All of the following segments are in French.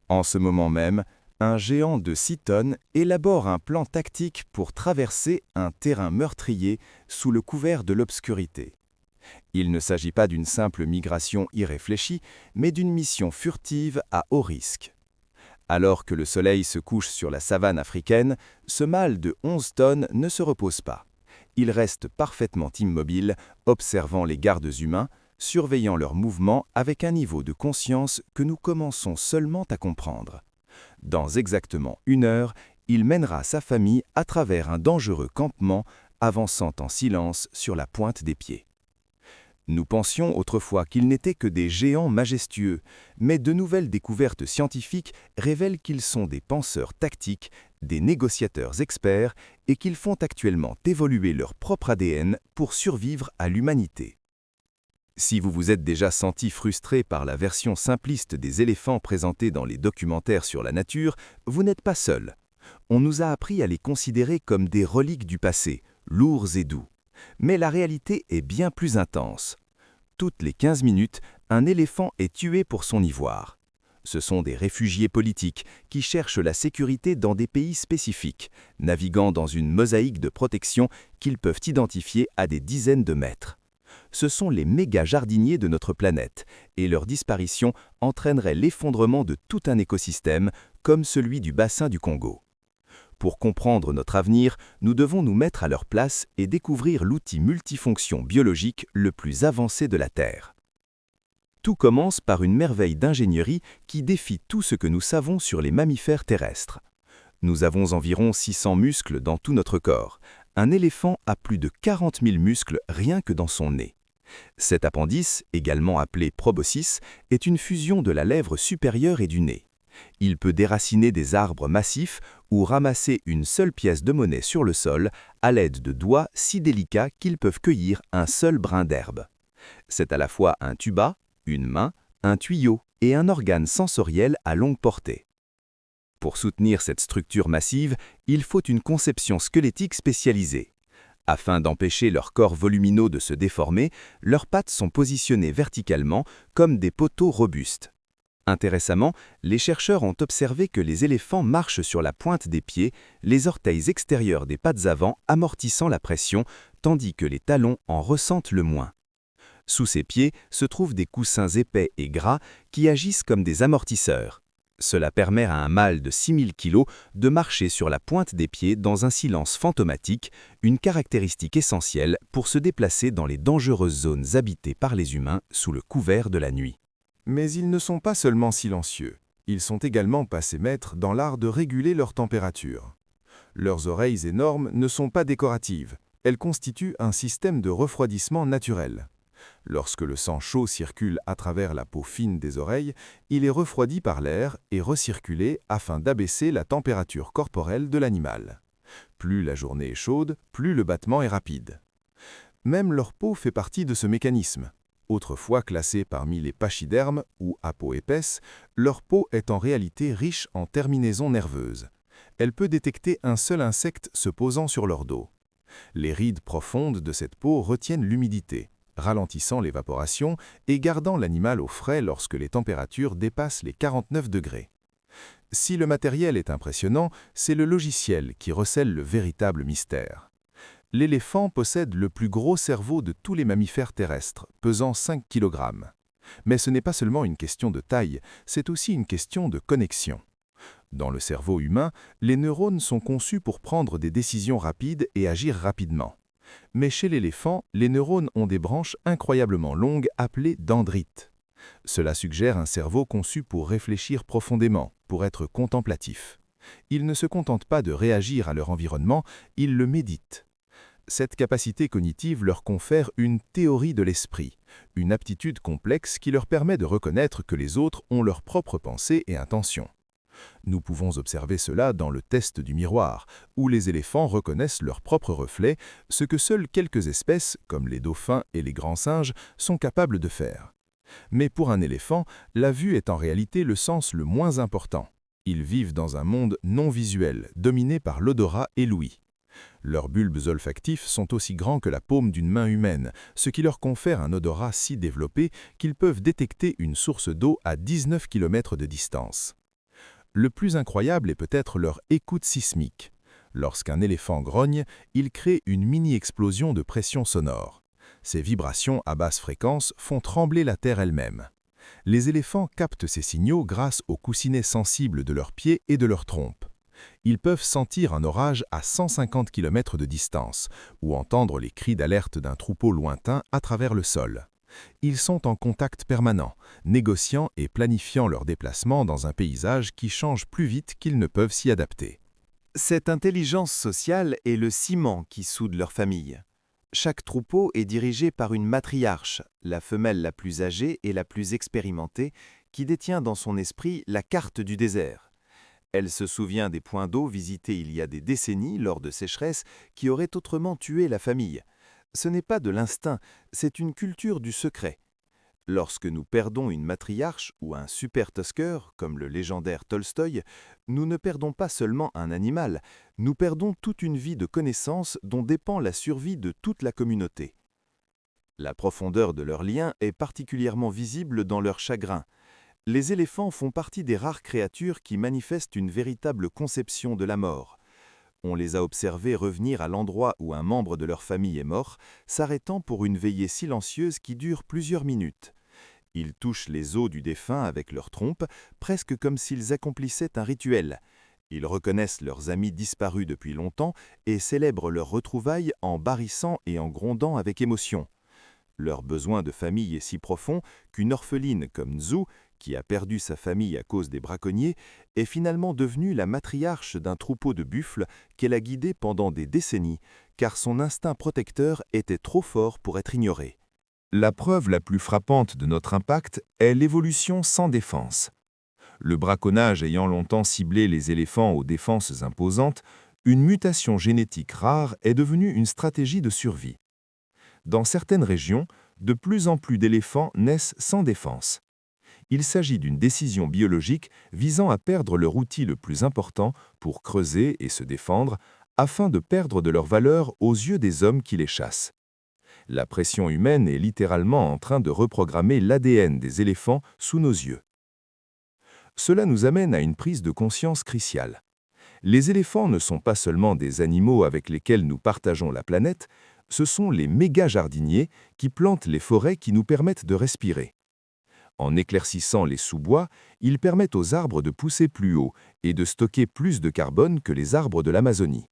En ce moment même, un géant de 6 tonnes élabore un plan tactique pour traverser un terrain meurtrier sous le couvert de l'obscurité. Il ne s'agit pas d'une simple migration irréfléchie, mais d'une mission furtive à haut risque. Alors que le soleil se couche sur la savane africaine, ce mâle de 11 tonnes ne se repose pas. Il reste parfaitement immobile, observant les gardes humains, surveillant leurs mouvements avec un niveau de conscience que nous commençons seulement à comprendre. Dans exactement 1 heure, il mènera sa famille à travers un dangereux campement, avançant en silence sur la pointe des pieds. Nous pensions autrefois qu'ils n'étaient que des géants majestueux, mais de nouvelles découvertes scientifiques révèlent qu'ils sont des penseurs tactiques, des négociateurs experts et qu'ils font actuellement évoluer leur propre ADN pour survivre à l'humanité. Si vous vous êtes déjà senti frustré par la version simpliste des éléphants présentés dans les documentaires sur la nature, vous n'êtes pas seul. On nous a appris à les considérer comme des reliques du passé, lourds et doux. Mais la réalité est bien plus intense. Toutes les 15 minutes, un éléphant est tué pour son ivoire. Ce sont des réfugiés politiques qui cherchent la sécurité dans des pays spécifiques, naviguant dans une mosaïque de protection qu'ils peuvent identifier à des dizaines de mètres. Ce sont les méga-jardiniers de notre planète, et leur disparition entraînerait l'effondrement de tout un écosystème, comme celui du bassin du Congo. Pour comprendre notre avenir, nous devons nous mettre à leur place et découvrir l'outil multifonction biologique le plus avancé de la Terre. Tout commence par une merveille d'ingénierie qui défie tout ce que nous savons sur les mammifères terrestres. Nous avons environ 600 muscles dans tout notre corps. Un éléphant a plus de 40 000 muscles rien que dans son nez. Cet appendice, également appelé proboscis, est une fusion de la lèvre supérieure et du nez. Il peut déraciner des arbres massifs ou ramasser une seule pièce de monnaie sur le sol à l'aide de doigts si délicats qu'ils peuvent cueillir un seul brin d'herbe. C'est à la fois un tuba, une main, un tuyau et un organe sensoriel à longue portée. Pour soutenir cette structure massive, il faut une conception squelettique spécialisée. Afin d'empêcher leur corps volumineux de se déformer, leurs pattes sont positionnées verticalement comme des poteaux robustes. Intéressamment, les chercheurs ont observé que les éléphants marchent sur la pointe des pieds, les orteils extérieurs des pattes avant amortissant la pression, tandis que les talons en ressentent le moins. Sous ces pieds se trouvent des coussins épais et gras qui agissent comme des amortisseurs. Cela permet à un mâle de 6000 kg de marcher sur la pointe des pieds dans un silence fantomatique, une caractéristique essentielle pour se déplacer dans les dangereuses zones habitées par les humains sous le couvert de la nuit. Mais ils ne sont pas seulement silencieux, ils sont également passés maîtres dans l'art de réguler leur température. Leurs oreilles énormes ne sont pas décoratives, elles constituent un système de refroidissement naturel. Lorsque le sang chaud circule à travers la peau fine des oreilles, il est refroidi par l'air et recirculé afin d'abaisser la température corporelle de l'animal. Plus la journée est chaude, plus le battement est rapide. Même leur peau fait partie de ce mécanisme. Autrefois classée parmi les pachydermes ou à peau épaisse, leur peau est en réalité riche en terminaisons nerveuses. Elle peut détecter un seul insecte se posant sur leur dos. Les rides profondes de cette peau retiennent l'humidité, ralentissant l'évaporation et gardant l'animal au frais lorsque les températures dépassent les 49 degrés. Si le matériel est impressionnant, c'est le logiciel qui recèle le véritable mystère. L'éléphant possède le plus gros cerveau de tous les mammifères terrestres, pesant 5 kg. Mais ce n'est pas seulement une question de taille, c'est aussi une question de connexion. Dans le cerveau humain, les neurones sont conçus pour prendre des décisions rapides et agir rapidement. Mais chez l'éléphant, les neurones ont des branches incroyablement longues appelées dendrites. Cela suggère un cerveau conçu pour réfléchir profondément, pour être contemplatif. Ils ne se contentent pas de réagir à leur environnement, ils le méditent. Cette capacité cognitive leur confère une théorie de l'esprit, une aptitude complexe qui leur permet de reconnaître que les autres ont leurs propres pensées et intentions. Nous pouvons observer cela dans le test du miroir, où les éléphants reconnaissent leurs propres reflets, ce que seules quelques espèces, comme les dauphins et les grands singes, sont capables de faire. Mais pour un éléphant, la vue est en réalité le sens le moins important. Ils vivent dans un monde non visuel, dominé par l'odorat et l'ouïe. Leurs bulbes olfactifs sont aussi grands que la paume d'une main humaine, ce qui leur confère un odorat si développé qu'ils peuvent détecter une source d'eau à 19 km de distance. Le plus incroyable est peut-être leur écoute sismique. Lorsqu'un éléphant grogne, il crée une mini-explosion de pression sonore. Ces vibrations à basse fréquence font trembler la Terre elle-même. Les éléphants captent ces signaux grâce aux coussinets sensibles de leurs pieds et de leur trompe. Ils peuvent sentir un orage à 150 km de distance ou entendre les cris d'alerte d'un troupeau lointain à travers le sol. Ils sont en contact permanent, négociant et planifiant leurs déplacements dans un paysage qui change plus vite qu'ils ne peuvent s'y adapter. Cette intelligence sociale est le ciment qui soude leur famille. Chaque troupeau est dirigé par une matriarche, la femelle la plus âgée et la plus expérimentée, qui détient dans son esprit la carte du désert. Elle se souvient des points d'eau visités il y a des décennies lors de sécheresses qui auraient autrement tué la famille. Ce n'est pas de l'instinct, c'est une culture du secret. Lorsque nous perdons une matriarche ou un super tusker, comme le légendaire Tolstoï, nous ne perdons pas seulement un animal, nous perdons toute une vie de connaissances dont dépend la survie de toute la communauté. La profondeur de leur lien est particulièrement visible dans leur chagrin. Les éléphants font partie des rares créatures qui manifestent une véritable conception de la mort. On les a observés revenir à l'endroit où un membre de leur famille est mort, s'arrêtant pour une veillée silencieuse qui dure plusieurs minutes. Ils touchent les os du défunt avec leur trompe, presque comme s'ils accomplissaient un rituel. Ils reconnaissent leurs amis disparus depuis longtemps et célèbrent leur retrouvaille en barrissant et en grondant avec émotion. Leur besoin de famille est si profond qu'une orpheline comme Nzou, qui a perdu sa famille à cause des braconniers, est finalement devenue la matriarche d'un troupeau de buffles qu'elle a guidé pendant des décennies, car son instinct protecteur était trop fort pour être ignoré. La preuve la plus frappante de notre impact est l'évolution sans défense. Le braconnage ayant longtemps ciblé les éléphants aux défenses imposantes, une mutation génétique rare est devenue une stratégie de survie. Dans certaines régions, de plus en plus d'éléphants naissent sans défense. Il s'agit d'une décision biologique visant à perdre leur outil le plus important pour creuser et se défendre, afin de perdre de leur valeur aux yeux des hommes qui les chassent. La pression humaine est littéralement en train de reprogrammer l'ADN des éléphants sous nos yeux. Cela nous amène à une prise de conscience cruciale. Les éléphants ne sont pas seulement des animaux avec lesquels nous partageons la planète, ce sont les méga-jardiniers qui plantent les forêts qui nous permettent de respirer. En éclaircissant les sous-bois, ils permettent aux arbres de pousser plus haut et de stocker plus de carbone que les arbres de l'Amazonie.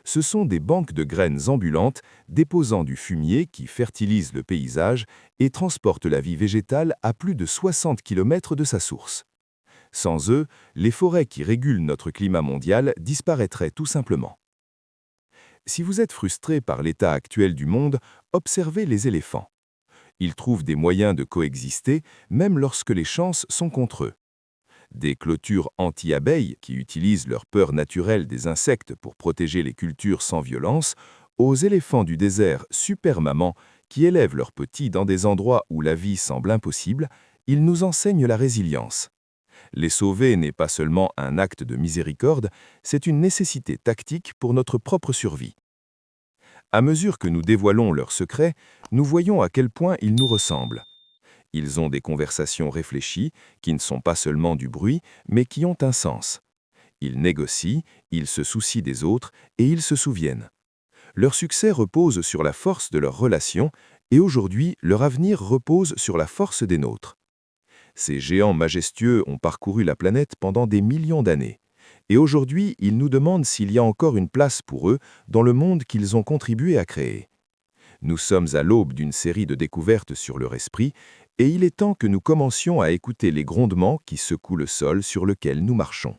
Ce sont des banques de graines ambulantes déposant du fumier qui fertilise le paysage et transportent la vie végétale à plus de 60 km de sa source. Sans eux, les forêts qui régulent notre climat mondial disparaîtraient tout simplement. Si vous êtes frustré par l'état actuel du monde, observez les éléphants. Ils trouvent des moyens de coexister, même lorsque les chances sont contre eux. Des clôtures anti-abeilles qui utilisent leur peur naturelle des insectes pour protéger les cultures sans violence, aux éléphants du désert super mamans qui élèvent leurs petits dans des endroits où la vie semble impossible, ils nous enseignent la résilience. Les sauver n'est pas seulement un acte de miséricorde, c'est une nécessité tactique pour notre propre survie. À mesure que nous dévoilons leurs secrets, nous voyons à quel point ils nous ressemblent. Ils ont des conversations réfléchies, qui ne sont pas seulement du bruit, mais qui ont un sens. Ils négocient, ils se soucient des autres et ils se souviennent. Leur succès repose sur la force de leurs relations et aujourd'hui, leur avenir repose sur la force des nôtres. Ces géants majestueux ont parcouru la planète pendant des millions d'années. Et aujourd'hui, ils nous demandent s'il y a encore une place pour eux dans le monde qu'ils ont contribué à créer. Nous sommes à l'aube d'une série de découvertes sur leur esprit, et il est temps que nous commencions à écouter les grondements qui secouent le sol sur lequel nous marchons.